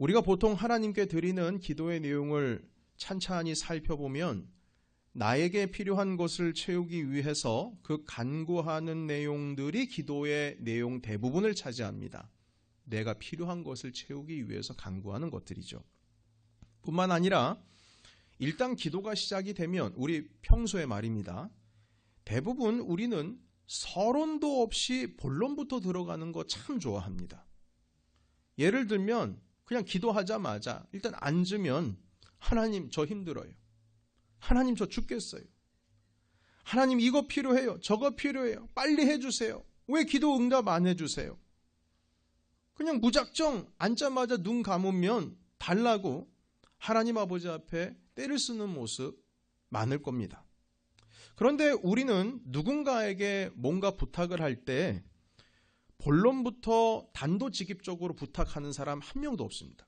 우리가 보통 하나님께 드리는 기도의 내용을 찬찬히 살펴보면 나에게 필요한 것을 채우기 위해서 그 간구하는 내용들이 기도의 내용 대부분을 차지합니다. 내가 필요한 것을 채우기 위해서 간구하는 것들이죠. 뿐만 아니라 일단 기도가 시작이 되면 우리 평소에 말입니다. 대부분 우리는 서론도 없이 본론부터 들어가는 거 참 좋아합니다. 예를 들면 그냥 기도하자마자 일단 앉으면 하나님 저 힘들어요. 하나님 저 죽겠어요. 하나님 이거 필요해요. 저거 필요해요. 빨리 해주세요. 왜 기도 응답 안 해주세요? 그냥 무작정 앉자마자 눈 감으면 달라고 하나님 아버지 앞에 때를 쓰는 모습 많을 겁니다. 그런데 우리는 누군가에게 뭔가 부탁을 할 때 본론부터 단도직입적으로 부탁하는 사람 한 명도 없습니다.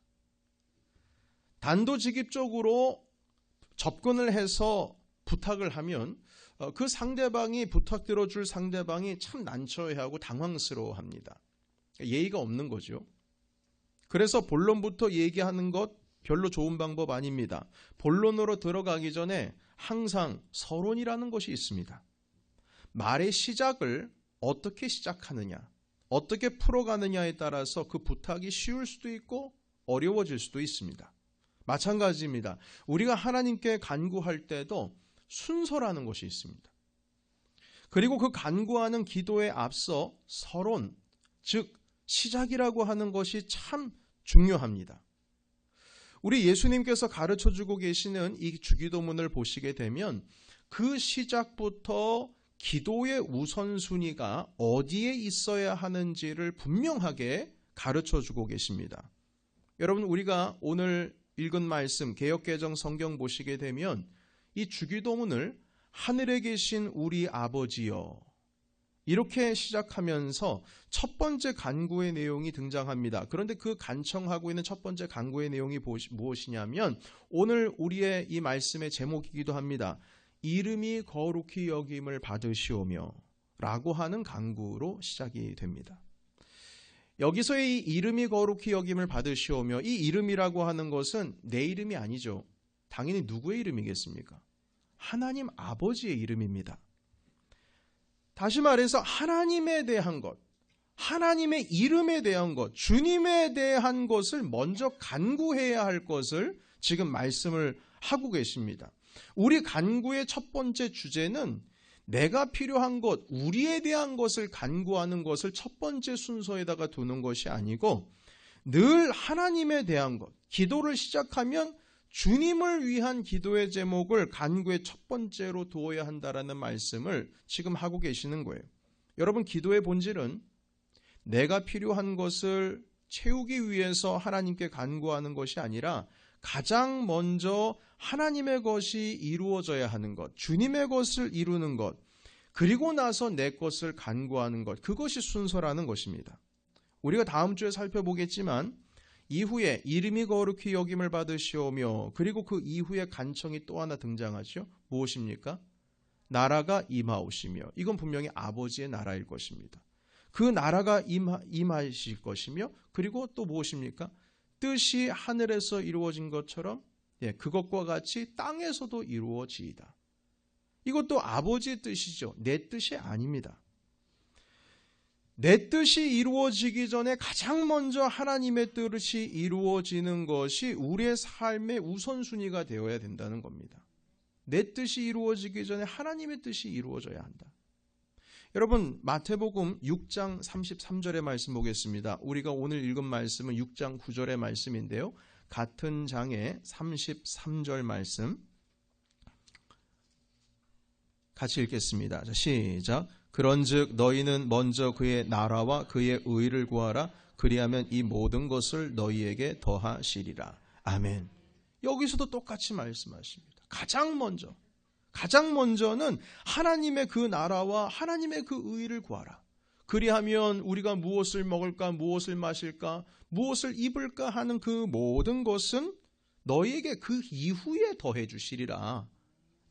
단도직입적으로 접근을 해서 부탁을 하면 그 상대방이 부탁 들어줄 상대방이 참 난처해하고 당황스러워합니다. 예의가 없는 거죠. 그래서 본론부터 얘기하는 것 별로 좋은 방법 아닙니다. 본론으로 들어가기 전에 항상 서론이라는 것이 있습니다. 말의 시작을 어떻게 시작하느냐, 어떻게 풀어가느냐에 따라서 그 부탁이 쉬울 수도 있고 어려워질 수도 있습니다. 마찬가지입니다. 우리가 하나님께 간구할 때도 순서라는 것이 있습니다. 그리고 그 간구하는 기도에 앞서 서론, 즉 시작이라고 하는 것이 참 중요합니다. 우리 예수님께서 가르쳐주고 계시는 이 주기도문을 보시게 되면 그 시작부터 기도의 우선순위가 어디에 있어야 하는지를 분명하게 가르쳐주고 계십니다. 여러분, 우리가 오늘 읽은 말씀 개역개정 성경 보시게 되면 이 주기도문을 하늘에 계신 우리 아버지여 이렇게 시작하면서 첫 번째 간구의 내용이 등장합니다. 그런데 그 간청하고 있는 첫 번째 간구의 내용이 무엇이냐면 오늘 우리의 이 말씀의 제목이기도 합니다. 이름이 거룩히 여김을 받으시오며 라고 하는 간구로 시작이 됩니다. 여기서의 이 이름이 거룩히 여김을 받으시오며 이 이름이라고 하는 것은 내 이름이 아니죠. 당연히 누구의 이름이겠습니까? 하나님 아버지의 이름입니다. 다시 말해서 하나님에 대한 것, 하나님의 이름에 대한 것, 주님에 대한 것을 먼저 간구해야 할 것을 지금 말씀을 하고 계십니다. 우리 간구의 첫 번째 주제는 내가 필요한 것, 우리에 대한 것을 간구하는 것을 첫 번째 순서에다가 두는 것이 아니고 늘 하나님에 대한 것, 기도를 시작하면 주님을 위한 기도의 제목을 간구의 첫 번째로 두어야 한다라는 말씀을 지금 하고 계시는 거예요. 여러분, 기도의 본질은 내가 필요한 것을 채우기 위해서 하나님께 간구하는 것이 아니라 가장 먼저 하나님의 것이 이루어져야 하는 것, 주님의 것을 이루는 것, 그리고 나서 내 것을 간구하는 것, 그것이 순서라는 것입니다. 우리가 다음 주에 살펴보겠지만 이후에 이름이 거룩히 여김을 받으시오며 그리고 그 이후에 간청이 또 하나 등장하죠. 무엇입니까? 나라가 임하오시며 이건 분명히 아버지의 나라일 것입니다. 그 나라가 임하실 것이며 그리고 또 무엇입니까? 뜻이 하늘에서 이루어진 것처럼 그것과 같이 땅에서도 이루어지이다. 이것도 아버지의 뜻이죠. 내 뜻이 아닙니다. 내 뜻이 이루어지기 전에 가장 먼저 하나님의 뜻이 이루어지는 것이 우리의 삶의 우선순위가 되어야 된다는 겁니다. 내 뜻이 이루어지기 전에 하나님의 뜻이 이루어져야 한다. 여러분, 마태복음 6장 33절의 말씀 보겠습니다. 우리가 오늘 읽은 말씀은 6장 9절의 말씀인데요. 같은 장의 33절 말씀 같이 읽겠습니다. 자, 시작. 그런즉 너희는 먼저 그의 나라와 그의 의를 구하라. 그리하면 이 모든 것을 너희에게 더하시리라. 아멘. 여기서도 똑같이 말씀하십니다. 가장 먼저는 하나님의 그 나라와 하나님의 그 의를 구하라. 그리하면 우리가 무엇을 먹을까, 무엇을 마실까, 무엇을 입을까 하는 그 모든 것은 너희에게 그 이후에 더해 주시리라.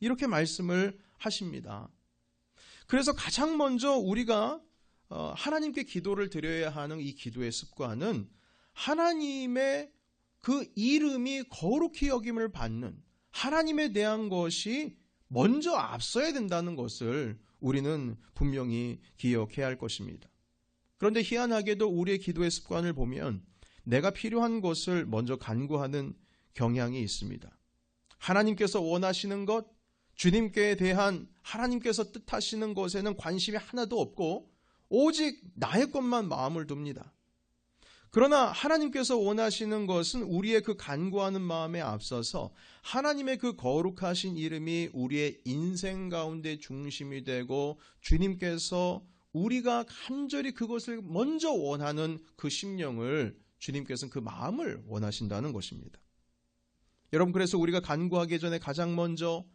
이렇게 말씀을 하십니다. 그래서 가장 먼저 우리가 하나님께 기도를 드려야 하는 이 기도의 습관은 하나님의 그 이름이 거룩히 여김을 받는 하나님에 대한 것이 먼저 앞서야 된다는 것을 우리는 분명히 기억해야 할 것입니다. 그런데 희한하게도 우리의 기도의 습관을 보면 내가 필요한 것을 먼저 간구하는 경향이 있습니다. 하나님께서 원하시는 것, 주님께 대한 하나님께서 뜻하시는 것에는 관심이 하나도 없고 오직 나의 것만 마음을 둡니다. 그러나 하나님께서 원하시는 것은 우리의 그 간구하는 마음에 앞서서 하나님의 그 거룩하신 이름이 우리의 인생 가운데 중심이 되고 주님께서 우리가 간절히 그것을 먼저 원하는 그 심령을 주님께서는 그 마음을 원하신다는 것입니다. 여러분, 그래서 우리가 간구하기 전에 가장 먼저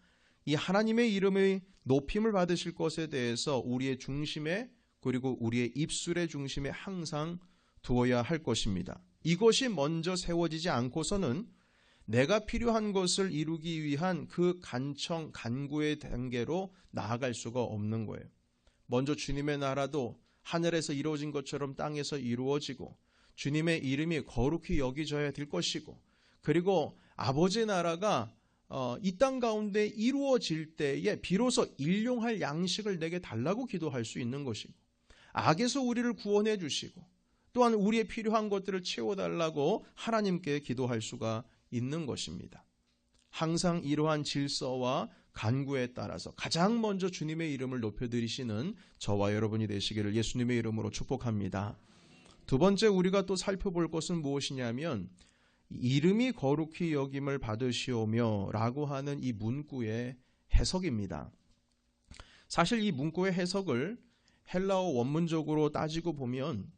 이 하나님의 이름의 높임을 받으실 것에 대해서 우리의 중심에 그리고 우리의 입술의 중심에 항상 두어야 할 것입니다. 이것이 먼저 세워지지 않고서는 내가 필요한 것을 이루기 위한 그 간청, 간구의 단계로 나아갈 수가 없는 거예요. 먼저 주님의 나라도 하늘에서 이루어진 것처럼 땅에서 이루어지고 주님의 이름이 거룩히 여기져야 될 것이고 그리고 아버지의 나라가 이 땅 가운데 이루어질 때에 비로소 일용할 양식을 내게 달라고 기도할 수 있는 것이고 악에서 우리를 구원해 주시고 또한 우리의 필요한 것들을 채워달라고 하나님께 기도할 수가 있는 것입니다. 항상 이러한 질서와 간구에 따라서 가장 먼저 주님의 이름을 높여드리시는 저와 여러분이 되시기를 예수님의 이름으로 축복합니다. 두 번째 우리가 또 살펴볼 것은 무엇이냐면 이름이 거룩히 여김을 받으시오며 라고 하는 이 문구의 해석입니다. 사실 이 문구의 해석을 헬라어 원문적으로 따지고 보면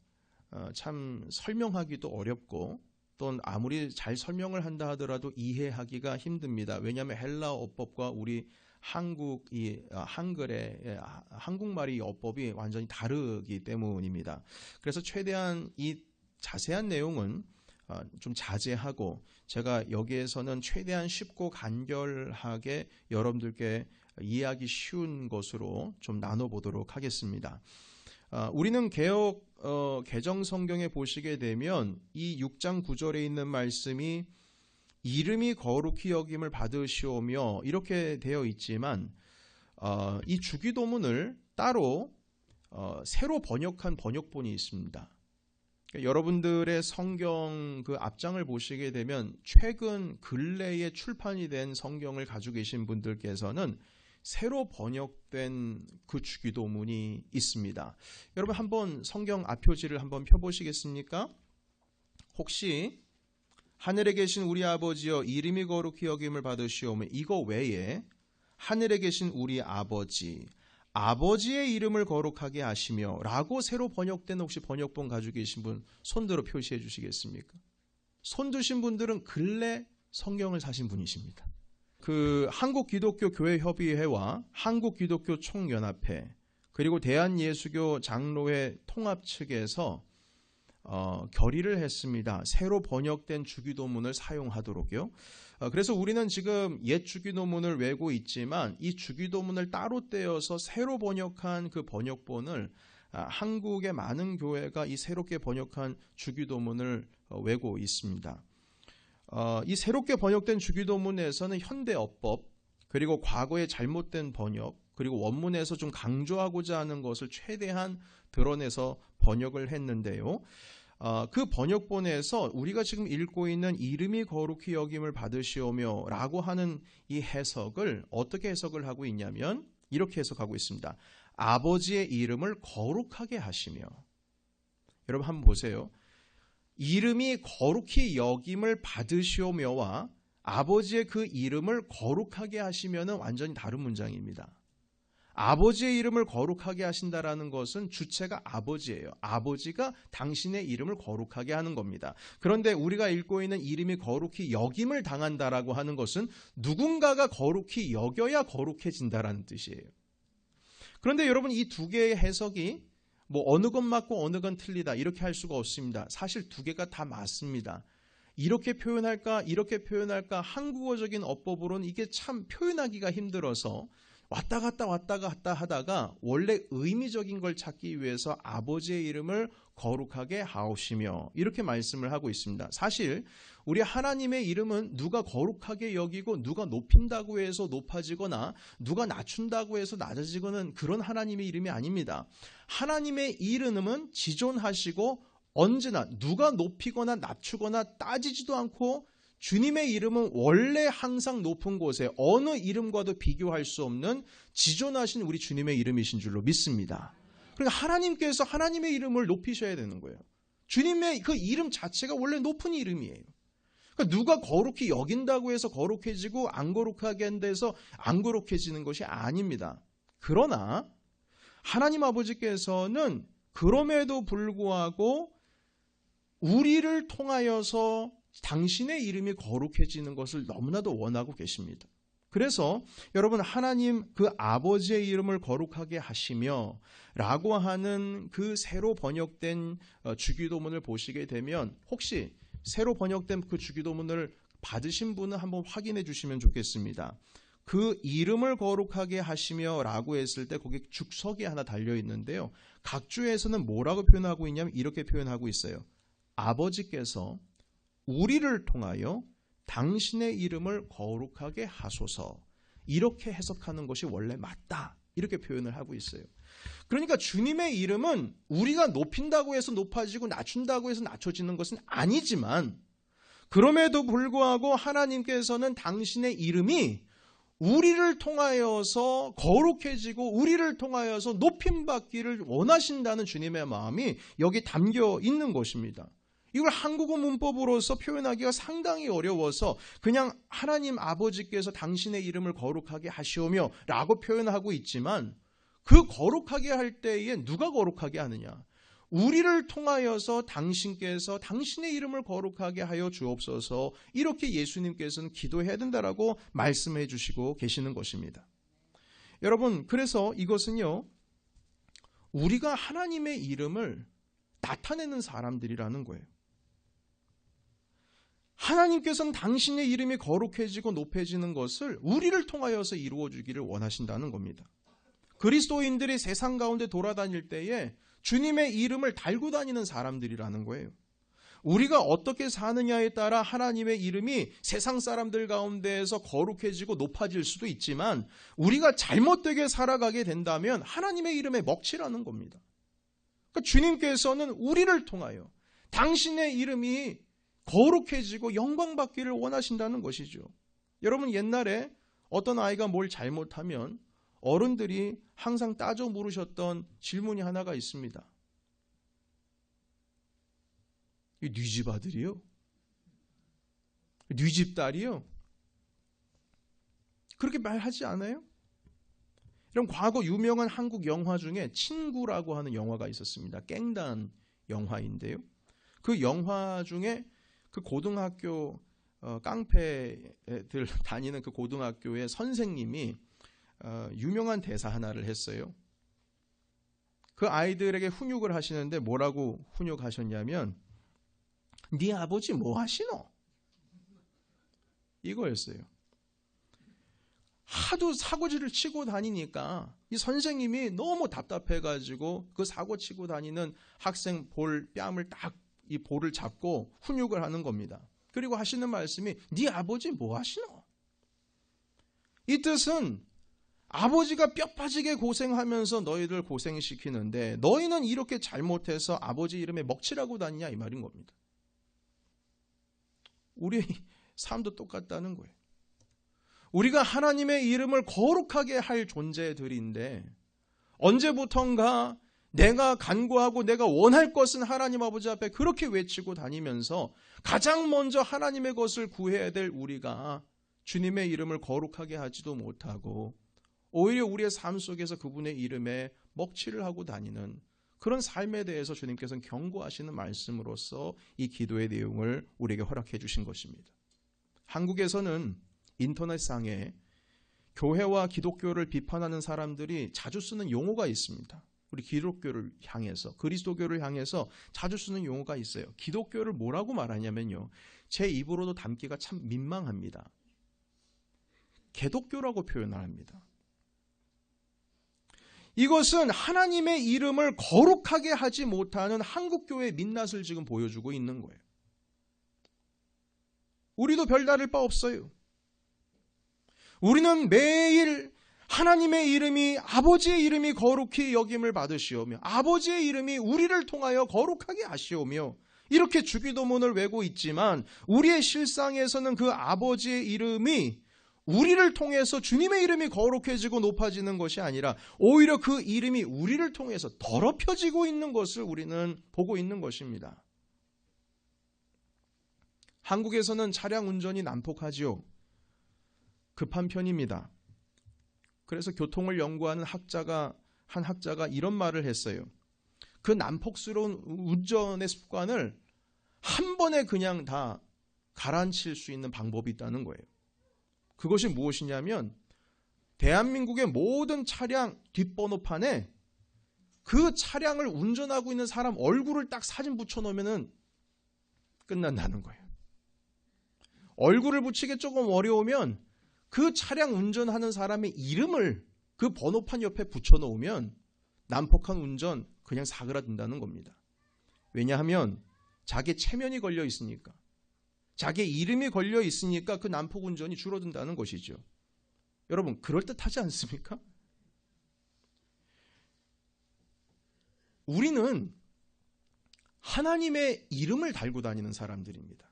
참 설명하기도 어렵고 또 아무리 잘 설명을 한다 하더라도 이해하기가 힘듭니다. 왜냐하면 헬라어 어법과 우리 한글의 한국말의 어법이 완전히 다르기 때문입니다. 그래서 최대한 이 자세한 내용은 좀 자제하고 제가 여기에서는 최대한 쉽고 간결하게 여러분들께 이해하기 쉬운 것으로 좀 나눠보도록 하겠습니다. 우리는 개역 개정 성경에 보시게 되면 이 6장 9절에 있는 말씀이 이름이 거룩히 여김을 받으시오며 이렇게 되어 있지만 이 주기도문을 따로 새로 번역한 번역본이 있습니다. 그러니까 여러분들의 성경 그 앞장을 보시게 되면 최근 근래에 출판이 된 성경을 가지고 계신 분들께서는 새로 번역된 그 주기도문이 있습니다. 여러분 한번 성경 앞표지를 한번 펴보시겠습니까? 혹시 하늘에 계신 우리 아버지여 이름이 거룩히 여김을 받으시오며 이거 외에 하늘에 계신 우리 아버지 아버지의 이름을 거룩하게 하시며 라고 새로 번역된 혹시 번역본 가지고 계신 분 손들어 표시해 주시겠습니까? 손 드신 분들은 근래 성경을 사신 분이십니다. 그 한국기독교교회협의회와 한국기독교총연합회 그리고 대한예수교 장로회 통합 측에서 결의를 했습니다. 새로 번역된 주기도문을 사용하도록요. 그래서 우리는 지금 옛 주기도문을 외고 있지만 이 주기도문을 따로 떼어서 새로 번역한 그 번역본을 한국의 많은 교회가 이 새롭게 번역한 주기도문을 외고 있습니다. 이 새롭게 번역된 주기도문에서는 현대어법 그리고 과거의 잘못된 번역 그리고 원문에서 좀 강조하고자 하는 것을 최대한 드러내서 번역을 했는데요. 그 번역본에서 우리가 지금 읽고 있는 이름이 거룩히 여김을 받으시오며 라고 하는 이 해석을 어떻게 해석을 하고 있냐면 이렇게 해석하고 있습니다. 아버지의 이름을 거룩하게 하시며. 여러분 한번 보세요. 이름이 거룩히 여김을 받으시오며와 아버지의 그 이름을 거룩하게 하시면은 완전히 다른 문장입니다. 아버지의 이름을 거룩하게 하신다라는 것은 주체가 아버지예요. 아버지가 당신의 이름을 거룩하게 하는 겁니다. 그런데 우리가 읽고 있는 이름이 거룩히 여김을 당한다라고 하는 것은 누군가가 거룩히 여겨야 거룩해진다라는 뜻이에요. 그런데 여러분 이 두 개의 해석이 뭐 어느 건 맞고 어느 건 틀리다 이렇게 할 수가 없습니다. 사실 두 개가 다 맞습니다. 이렇게 표현할까 이렇게 표현할까 한국어적인 어법으로는 이게 참 표현하기가 힘들어서 왔다 갔다 하다가 원래 의미적인 걸 찾기 위해서 아버지의 이름을 거룩하게 하옵시며 이렇게 말씀을 하고 있습니다. 사실 우리 하나님의 이름은 누가 거룩하게 여기고 누가 높인다고 해서 높아지거나 누가 낮춘다고 해서 낮아지거나 그런 하나님의 이름이 아닙니다. 하나님의 이름은 지존하시고 언제나 누가 높이거나 낮추거나 따지지도 않고 주님의 이름은 원래 항상 높은 곳에 어느 이름과도 비교할 수 없는 지존하신 우리 주님의 이름이신 줄로 믿습니다. 그러니까 하나님께서 하나님의 이름을 높이셔야 되는 거예요. 주님의 그 이름 자체가 원래 높은 이름이에요. 그러니까 누가 거룩히 여긴다고 해서 거룩해지고 안 거룩하게 한다 해서 안 거룩해지는 것이 아닙니다. 그러나 하나님 아버지께서는 그럼에도 불구하고 우리를 통하여서 당신의 이름이 거룩해지는 것을 너무나도 원하고 계십니다. 그래서 여러분 하나님 그 아버지의 이름을 거룩하게 하시며 라고 하는 그 새로 번역된 주기도문을 보시게 되면 혹시 새로 번역된 그 주기도문을 받으신 분은 한번 확인해 주시면 좋겠습니다. 그 이름을 거룩하게 하시며 라고 했을 때 거기 죽석이 하나 달려 있는데요. 각 주에서는 뭐라고 표현하고 있냐면 이렇게 표현하고 있어요. 아버지께서 우리를 통하여 당신의 이름을 거룩하게 하소서 이렇게 해석하는 것이 원래 맞다 이렇게 표현을 하고 있어요. 그러니까 주님의 이름은 우리가 높인다고 해서 높아지고 낮춘다고 해서 낮춰지는 것은 아니지만 그럼에도 불구하고 하나님께서는 당신의 이름이 우리를 통하여서 거룩해지고 우리를 통하여서 높임받기를 원하신다는 주님의 마음이 여기 담겨 있는 것입니다. 이걸 한국어 문법으로서 표현하기가 상당히 어려워서 그냥 하나님 아버지께서 당신의 이름을 거룩하게 하시오며 라고 표현하고 있지만 그 거룩하게 할 때에 누가 거룩하게 하느냐? 우리를 통하여서 당신께서 당신의 이름을 거룩하게 하여 주옵소서 이렇게 예수님께서는 기도해야 된다라고 말씀해 주시고 계시는 것입니다. 여러분 그래서 이것은요 우리가 하나님의 이름을 나타내는 사람들이라는 거예요. 하나님께서는 당신의 이름이 거룩해지고 높아지는 것을 우리를 통하여서 이루어 주기를 원하신다는 겁니다. 그리스도인들이 세상 가운데 돌아다닐 때에 주님의 이름을 달고 다니는 사람들이라는 거예요. 우리가 어떻게 사느냐에 따라 하나님의 이름이 세상 사람들 가운데에서 거룩해지고 높아질 수도 있지만 우리가 잘못되게 살아가게 된다면 하나님의 이름에 먹칠하는 겁니다. 그러니까 주님께서는 우리를 통하여 당신의 이름이 거룩해지고 영광받기를 원하신다는 것이죠. 여러분 옛날에 어떤 아이가 뭘 잘못하면 어른들이 항상 따져 물으셨던 질문이 하나가 있습니다. 네 집 아들이요? 네 집 딸이요? 그렇게 말하지 않아요? 이런 과거 유명한 한국 영화 중에 친구라고 하는 영화가 있었습니다. 깽단 영화인데요. 그 영화 중에 그 고등학교 깡패들 다니는 그 고등학교의 선생님이 유명한 대사 하나를 했어요. 그 아이들에게 훈육을 하시는데 뭐라고 훈육하셨냐면 네 아버지 뭐 하시노? 이거였어요. 하도 사고질을 치고 다니니까 이 선생님이 너무 답답해가지고 그 사고 치고 다니는 학생 뺨을 딱 이 볼을 잡고 훈육을 하는 겁니다. 그리고 하시는 말씀이 네 아버지 뭐 하시노? 이 뜻은 아버지가 뼈 빠지게 고생하면서 너희들 고생시키는데 너희는 이렇게 잘못해서 아버지 이름에 먹칠하고 다니냐 이 말인 겁니다. 우리 삶도 똑같다는 거예요. 우리가 하나님의 이름을 거룩하게 할 존재들인데 언제부턴가 내가 간구하고 내가 원할 것은 하나님 아버지 앞에 그렇게 외치고 다니면서 가장 먼저 하나님의 것을 구해야 될 우리가 주님의 이름을 거룩하게 하지도 못하고 오히려 우리의 삶 속에서 그분의 이름에 먹칠을 하고 다니는 그런 삶에 대해서 주님께서는 경고하시는 말씀으로써 이 기도의 내용을 우리에게 허락해 주신 것입니다. 한국에서는 인터넷상에 교회와 기독교를 비판하는 사람들이 자주 쓰는 용어가 있습니다. 우리 기독교를 향해서 그리스도교를 향해서 자주 쓰는 용어가 있어요. 기독교를 뭐라고 말하냐면요. 제 입으로도 담기가 참 민망합니다. 개독교라고 표현을 합니다. 이것은 하나님의 이름을 거룩하게 하지 못하는 한국교회의 민낯을 지금 보여주고 있는 거예요. 우리도 별다를 바 없어요. 우리는 매일 하나님의 이름이, 아버지의 이름이 거룩히 여김을 받으시오며 아버지의 이름이 우리를 통하여 거룩하게 하시오며 이렇게 주기도문을 외고 있지만 우리의 실상에서는 그 아버지의 이름이 우리를 통해서 주님의 이름이 거룩해지고 높아지는 것이 아니라 오히려 그 이름이 우리를 통해서 더럽혀지고 있는 것을 우리는 보고 있는 것입니다. 한국에서는 차량 운전이 난폭하지요. 급한 편입니다. 그래서 교통을 연구하는 한 학자가 이런 말을 했어요. 그 난폭스러운 운전의 습관을 한 번에 그냥 다 가라앉힐 수 있는 방법이 있다는 거예요. 그것이 무엇이냐면 대한민국의 모든 차량 뒷번호판에 그 차량을 운전하고 있는 사람 얼굴을 딱 사진 붙여놓으면 끝난다는 거예요. 얼굴을 붙이기 조금 어려우면 그 차량 운전하는 사람의 이름을 그 번호판 옆에 붙여놓으면 난폭한 운전 그냥 사그라든다는 겁니다. 왜냐하면 자기 체면이 걸려 있으니까, 자기 이름이 걸려 있으니까 그 난폭 운전이 줄어든다는 것이죠. 여러분, 그럴듯하지 않습니까? 우리는 하나님의 이름을 달고 다니는 사람들입니다.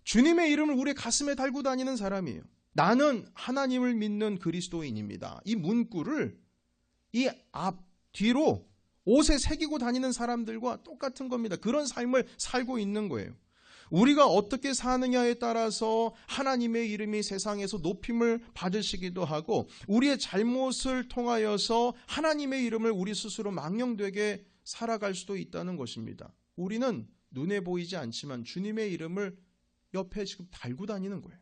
주님의 이름을 우리 가슴에 달고 다니는 사람이에요. 나는 하나님을 믿는 그리스도인입니다. 이 문구를 이 앞, 뒤로 옷에 새기고 다니는 사람들과 똑같은 겁니다. 그런 삶을 살고 있는 거예요. 우리가 어떻게 사느냐에 따라서 하나님의 이름이 세상에서 높임을 받으시기도 하고 우리의 잘못을 통하여서 하나님의 이름을 우리 스스로 망령되게 살아갈 수도 있다는 것입니다. 우리는 눈에 보이지 않지만 주님의 이름을 옆에 지금 달고 다니는 거예요.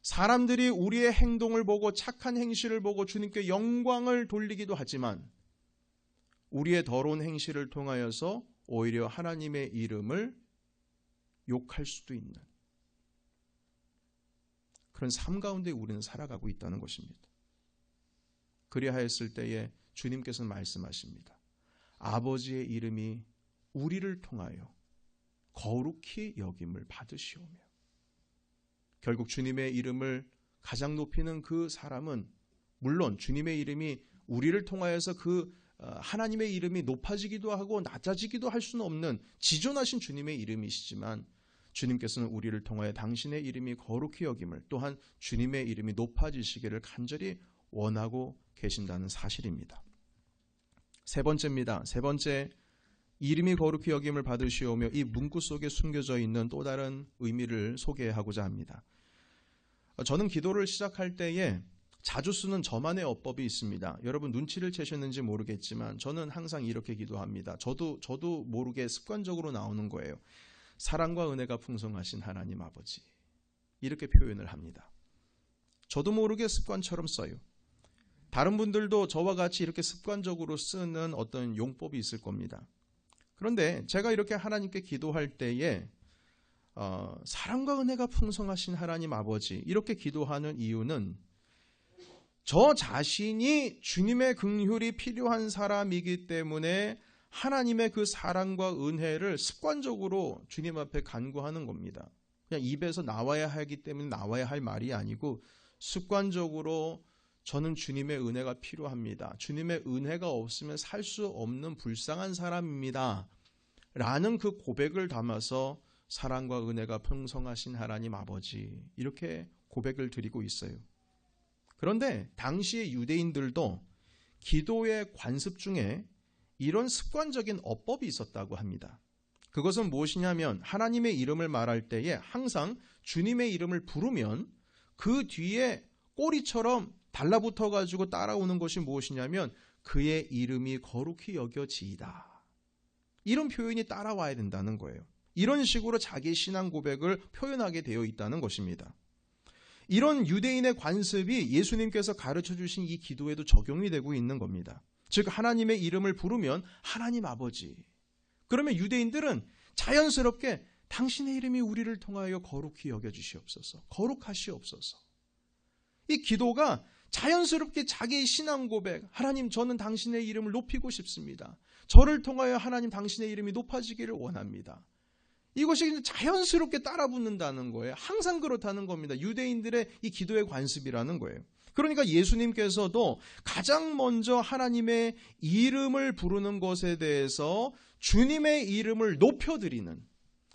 사람들이 우리의 행동을 보고 착한 행실을 보고 주님께 영광을 돌리기도 하지만 우리의 더러운 행실을 통하여서 오히려 하나님의 이름을 욕할 수도 있는 그런 삶 가운데 우리는 살아가고 있다는 것입니다. 그리하였을 때에 주님께서는 말씀하십니다. 아버지의 이름이 우리를 통하여 거룩히 여김을 받으시오며 결국 주님의 이름을 가장 높이는 그 사람은 물론 주님의 이름이 우리를 통하여서 그 하나님의 이름이 높아지기도 하고 낮아지기도 할 수는 없는 지존하신 주님의 이름이시지만 주님께서는 우리를 통하여 당신의 이름이 거룩히 여김을 또한 주님의 이름이 높아지시기를 간절히 원하고 계신다는 사실입니다. 세 번째입니다. 세 번째, 이름이 거룩히 여김을 받으시오며 이 문구 속에 숨겨져 있는 또 다른 의미를 소개하고자 합니다. 저는 기도를 시작할 때에 자주 쓰는 저만의 어법이 있습니다. 여러분 눈치를 채셨는지 모르겠지만 저는 항상 이렇게 기도합니다. 저도 모르게 습관적으로 나오는 거예요. 사랑과 은혜가 풍성하신 하나님 아버지, 이렇게 표현을 합니다. 저도 모르게 습관처럼 써요. 다른 분들도 저와 같이 이렇게 습관적으로 쓰는 어떤 용법이 있을 겁니다. 그런데 제가 이렇게 하나님께 기도할 때에 사랑과 은혜가 풍성하신 하나님 아버지 이렇게 기도하는 이유는 저 자신이 주님의 긍휼이 필요한 사람이기 때문에 하나님의 그 사랑과 은혜를 습관적으로 주님 앞에 간구하는 겁니다. 그냥 입에서 나와야 하기 때문에 나와야 할 말이 아니고 습관적으로 저는 주님의 은혜가 필요합니다. 주님의 은혜가 없으면 살 수 없는 불쌍한 사람입니다. 라는 그 고백을 담아서 사랑과 은혜가 풍성하신 하나님 아버지 이렇게 고백을 드리고 있어요. 그런데 당시의 유대인들도 기도의 관습 중에 이런 습관적인 어법이 있었다고 합니다. 그것은 무엇이냐면 하나님의 이름을 말할 때에 항상 주님의 이름을 부르면 그 뒤에 꼬리처럼 달라붙어 가지고 따라오는 것이 무엇이냐면 그의 이름이 거룩히 여겨지이다. 이런 표현이 따라와야 된다는 거예요. 이런 식으로 자기 신앙 고백을 표현하게 되어 있다는 것입니다. 이런 유대인의 관습이 예수님께서 가르쳐 주신 이 기도에도 적용이 되고 있는 겁니다. 즉 하나님의 이름을 부르면 하나님 아버지. 그러면 유대인들은 자연스럽게 당신의 이름이 우리를 통하여 거룩히 여겨주시옵소서. 거룩하시옵소서. 이 기도가 자연스럽게 자기의 신앙 고백, 하나님 저는 당신의 이름을 높이고 싶습니다. 저를 통하여 하나님 당신의 이름이 높아지기를 원합니다. 이것이 자연스럽게 따라 붙는다는 거예요. 항상 그렇다는 겁니다. 유대인들의 이 기도의 관습이라는 거예요. 그러니까 예수님께서도 가장 먼저 하나님의 이름을 부르는 것에 대해서 주님의 이름을 높여드리는,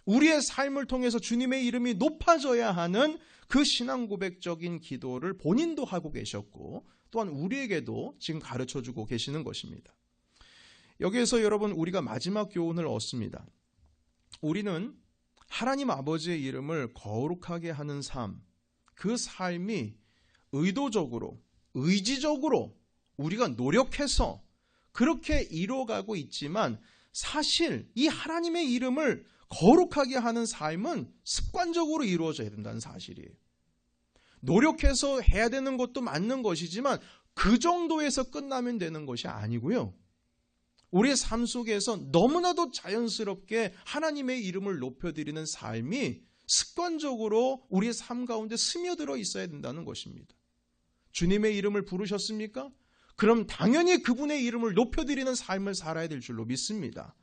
우리의 삶을 통해서 주님의 이름이 높아져야 하는 그 신앙 고백적인 기도를 본인도 하고 계셨고 또한 우리에게도 지금 가르쳐주고 계시는 것입니다. 여기에서 여러분 우리가 마지막 교훈을 얻습니다. 우리는 하나님 아버지의 이름을 거룩하게 하는 삶, 그 삶이 의도적으로, 의지적으로 우리가 노력해서 그렇게 이루어가고 있지만 사실 이 하나님의 이름을 거룩하게 하는 삶은 습관적으로 이루어져야 된다는 사실이에요. 노력해서 해야 되는 것도 맞는 것이지만 그 정도에서 끝나면 되는 것이 아니고요. 우리의 삶 속에서 너무나도 자연스럽게 하나님의 이름을 높여드리는 삶이 습관적으로 우리의 삶 가운데 스며들어 있어야 된다는 것입니다. 주님의 이름을 부르셨습니까? 그럼 당연히 그분의 이름을 높여드리는 삶을 살아야 될 줄로 믿습니다.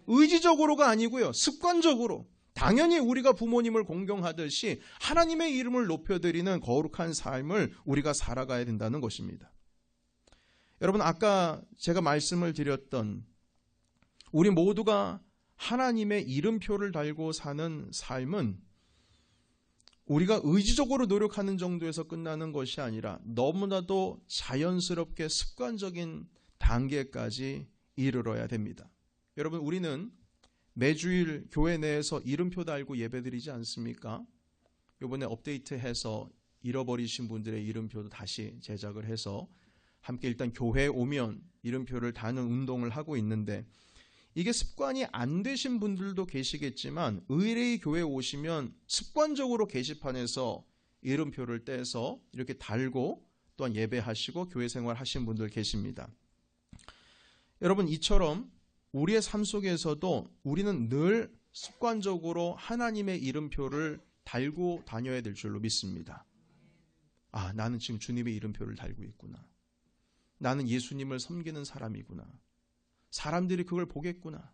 의지적으로가 아니고요. 습관적으로. 당연히 우리가 부모님을 공경하듯이 하나님의 이름을 높여드리는 거룩한 삶을 우리가 살아가야 된다는 것입니다. 여러분 아까 제가 말씀을 드렸던 우리 모두가 하나님의 이름표를 달고 사는 삶은 우리가 의지적으로 노력하는 정도에서 끝나는 것이 아니라 너무나도 자연스럽게 습관적인 단계까지 이르러야 됩니다. 여러분 우리는 매주일 교회 내에서 이름표 달고 예배드리지 않습니까? 이번에 업데이트해서 잃어버리신 분들의 이름표도 다시 제작을 해서 함께 일단 교회에 오면 이름표를 다는 운동을 하고 있는데 이게 습관이 안 되신 분들도 계시겠지만 의뢰의 교회에 오시면 습관적으로 게시판에서 이름표를 떼서 이렇게 달고 또한 예배하시고 교회 생활 하신 분들 계십니다. 여러분 이처럼 우리의 삶 속에서도 우리는 늘 습관적으로 하나님의 이름표를 달고 다녀야 될 줄로 믿습니다. 아, 나는 지금 주님의 이름표를 달고 있구나. 나는 예수님을 섬기는 사람이구나. 사람들이 그걸 보겠구나.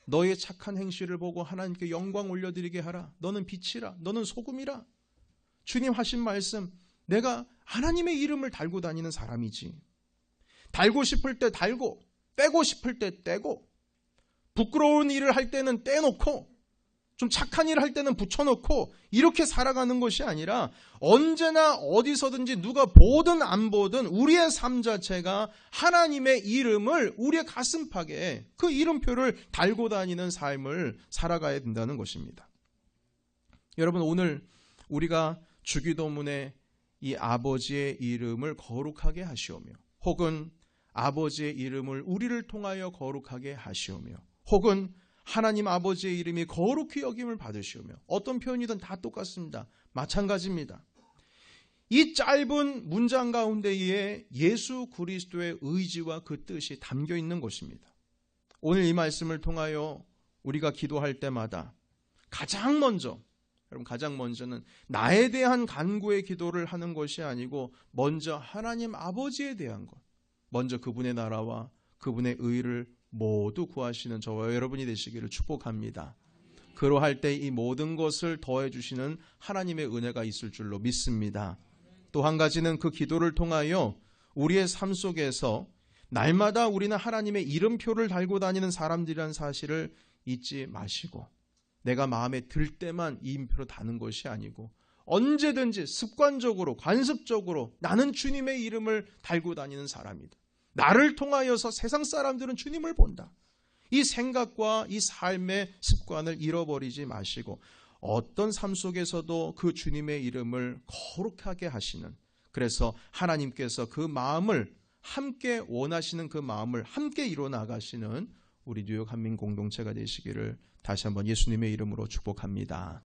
너의 착한 행실을 보고 하나님께 영광 올려드리게 하라. 너는 빛이라. 너는 소금이라. 주님 하신 말씀, 내가 하나님의 이름을 달고 다니는 사람이지. 달고 싶을 때 달고 떼고 싶을 때 떼고 부끄러운 일을 할 때는 떼놓고 좀 착한 일을 할 때는 붙여놓고 이렇게 살아가는 것이 아니라 언제나 어디서든지 누가 보든 안 보든 우리의 삶 자체가 하나님의 이름을 우리의 가슴팍에 그 이름표를 달고 다니는 삶을 살아가야 된다는 것입니다. 여러분 오늘 우리가 주기도문에 이 아버지의 이름을 거룩하게 하시오며 혹은 아버지의 이름을 우리를 통하여 거룩하게 하시오며 혹은 하나님 아버지의 이름이 거룩히 여김을 받으시오며 어떤 표현이든 다 똑같습니다. 마찬가지입니다. 이 짧은 문장 가운데에 예수 그리스도의 의지와 그 뜻이 담겨 있는 것입니다. 오늘 이 말씀을 통하여 우리가 기도할 때마다 가장 먼저는 나에 대한 간구의 기도를 하는 것이 아니고 먼저 하나님 아버지에 대한 것, 먼저 그분의 나라와 그분의 의를 모두 구하시는 저와 여러분이 되시기를 축복합니다. 그러할 때 이 모든 것을 더해 주시는 하나님의 은혜가 있을 줄로 믿습니다. 또 한 가지는 그 기도를 통하여 우리의 삶 속에서 날마다 우리는 하나님의 이름표를 달고 다니는 사람들이라는 사실을 잊지 마시고 내가 마음에 들 때만 이 이름표를 다는 것이 아니고 언제든지 습관적으로 관습적으로 나는 주님의 이름을 달고 다니는 사람이다. 나를 통하여서 세상 사람들은 주님을 본다. 이 생각과 이 삶의 습관을 잃어버리지 마시고 어떤 삶 속에서도 그 주님의 이름을 거룩하게 하시는, 그래서 하나님께서 그 마음을 함께 원하시는 그 마음을 함께 이루어 나가시는 우리 뉴욕 한민 공동체가 되시기를 다시 한번 예수님의 이름으로 축복합니다.